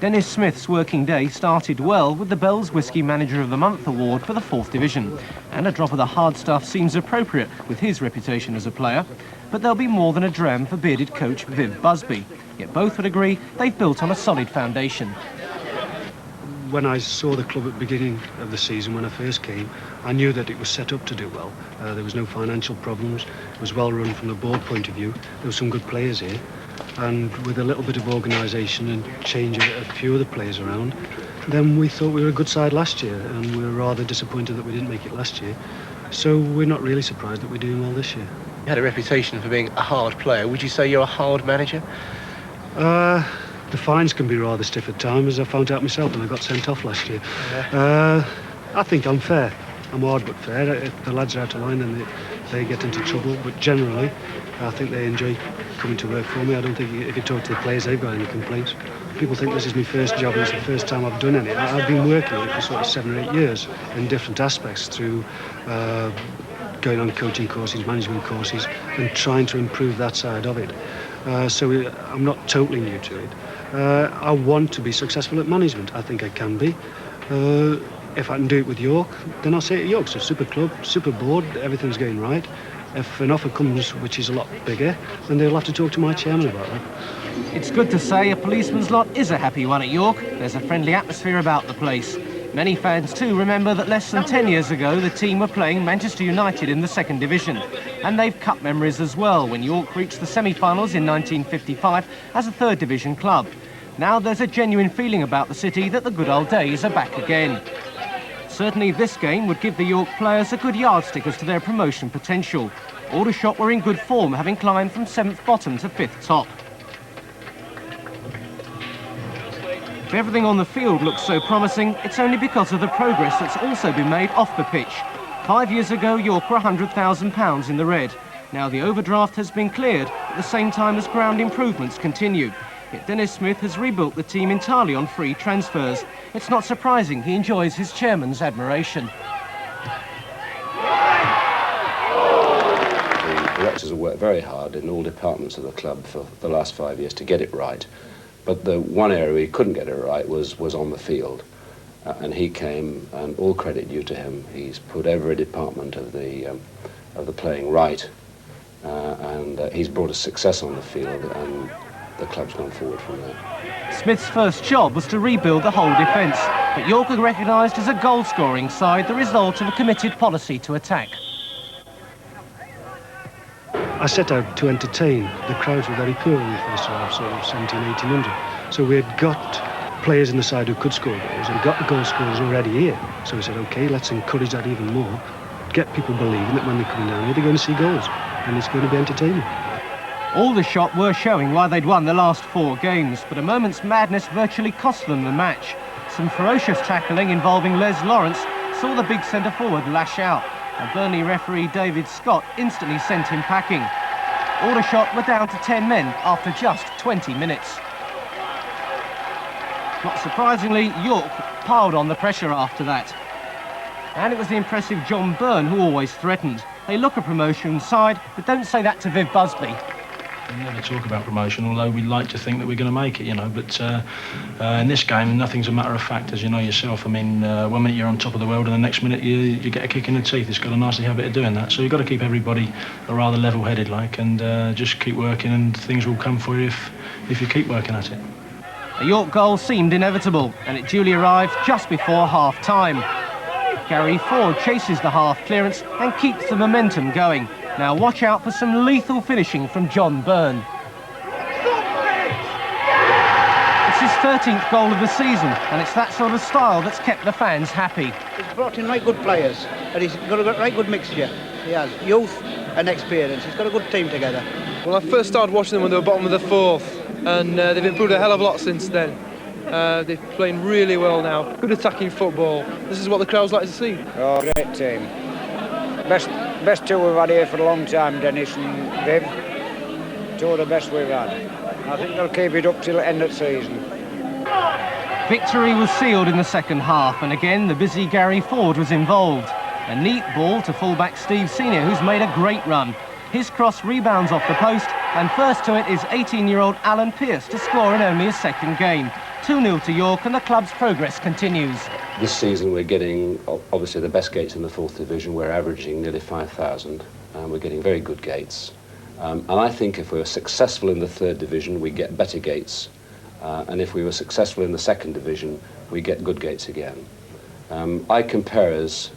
Denis Smith's working day started well with the Bell's Whisky Manager of the Month award for the 4th Division. And a drop of the hard stuff seems appropriate with his reputation as a player. But there'll be more than a dram for bearded coach Viv Busby. Yet both would agree they've built on a solid foundation. When I saw the club at the beginning of the season, when I first came, I knew that it was set up to do well. There was no financial problems. It was well run from the board point of view. There were some good players here. And with a little bit of organisation and change a few of the players around, then we thought we were a good side last year, and we were rather disappointed that we didn't make it last year. So we're not really surprised that we're doing well this year. You had a reputation for being a hard player. Would you say you're a hard manager? The fines can be rather stiff at times, as I found out myself when I got sent off last year. Yeah. I think I'm fair. I'm hard but fair. If the lads are out of line, then they get into trouble. But generally, I think they enjoy coming to work for me. I don't think if you talk to the players, they've got any complaints. People think this is my first job and it's the first time I've done any. I've been working on it for sort of 7 or 8 years in different aspects through going on coaching courses, management courses, and trying to improve that side of it. So I'm not totally new to it. I want to be successful at management. I think I can be. If I can do it with York, then I'll say it at York. It's a super club, super board, everything's going right. If an offer comes which is a lot bigger, then they'll have to talk to my chairman about that. It's good to say a policeman's lot is a happy one at York. There's a friendly atmosphere about the place. Many fans too remember that less than 10 years ago the team were playing Manchester United in the 2nd Division. And they've cup memories as well when York reached the semi-finals in 1955 as a 3rd Division club. Now there's a genuine feeling about the city that the good old days are back again. Certainly this game would give the York players a good yardstick as to their promotion potential. Aldershot were in good form, having climbed from 7th bottom to 5th top. If everything on the field looks so promising, it's only because of the progress that's also been made off the pitch. 5 years ago, York were £100,000 in the red. Now the overdraft has been cleared at the same time as ground improvements continue. Yet Denis Smith has rebuilt the team entirely on free transfers. It's not surprising he enjoys his chairman's admiration. The directors have worked very hard in all departments of the club for the last 5 years to get it right. But the one area he couldn't get it right was on the field. And he came, and all credit due to him, he's put every department of the playing right. And he's brought us success on the field, and the club's gone forward from there. Smith's first job was to rebuild the whole defence, but York are recognised as a goal-scoring side, the result of a committed policy to attack. I set out to entertain. The crowds were very poor in the first half, sort of 1,700–1,800. So we had got players in the side who could score goals, and got the goal scorers already here. So we said, OK, let's encourage that even more, get people believing that when they're coming down here, they're going to see goals, and it's going to be entertaining. Aldershot were showing why they'd won the last 4 games, but a moment's madness virtually cost them the match. Some ferocious tackling involving Les Lawrence saw the big centre-forward lash out, and Burnley referee David Scott instantly sent him packing. Aldershot were down to 10 men after just 20 minutes. Not surprisingly, York piled on the pressure after that. And it was the impressive John Byrne who always threatened. They look a promotion side, but don't say that to Viv Busby. We never talk about promotion, although we like to think that we're going to make it, you know. But in this game, nothing's a matter of fact, as you know yourself. I mean, 1 minute you're on top of the world, and the next minute you get a kick in the teeth. It's got a nasty habit of doing that. So you've got to keep everybody rather level-headed, like, and just keep working, and things will come for you if you keep working at it. A York goal seemed inevitable, and it duly arrived just before half-time. Gary Ford chases the half clearance and keeps the momentum going. Now watch out for some lethal finishing from John Byrne. It's his 13th goal of the season, and it's that sort of style that's kept the fans happy. He's brought in right good players, and he's got a right good mixture. He has youth and experience. He's got a good team together. Well, I first started watching them when they were bottom of the 4th, and they've improved a hell of a lot since then. They're playing really well now. Good attacking football. This is what the crowds like to see. Oh, great team. Best two we've had here for a long time, Denis and Viv. Two of the best we've had. I think they'll keep it up till the end of the season. Victory was sealed in the second half, and again the busy Gary Ford was involved. A neat ball to fullback Steve Senior, who's made a great run. His cross rebounds off the post, and first to it is 18-year-old Alan Pearce to score in only his second game. 2-0 to York and the club's progress continues. This season we're getting obviously the best gates in the 4th division. We're averaging nearly 5,000 and we're getting very good gates. And I think if we were successful in the 3rd division we get better gates, and if we were successful in the 2nd division we get good gates again. I compare us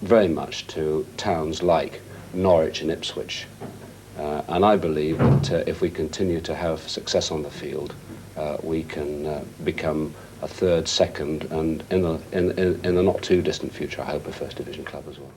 very much to towns like Norwich and Ipswich, and I believe that if we continue to have success on the field we can become a 3rd, 2nd and in the not too distant future I hope a 1st division club as well.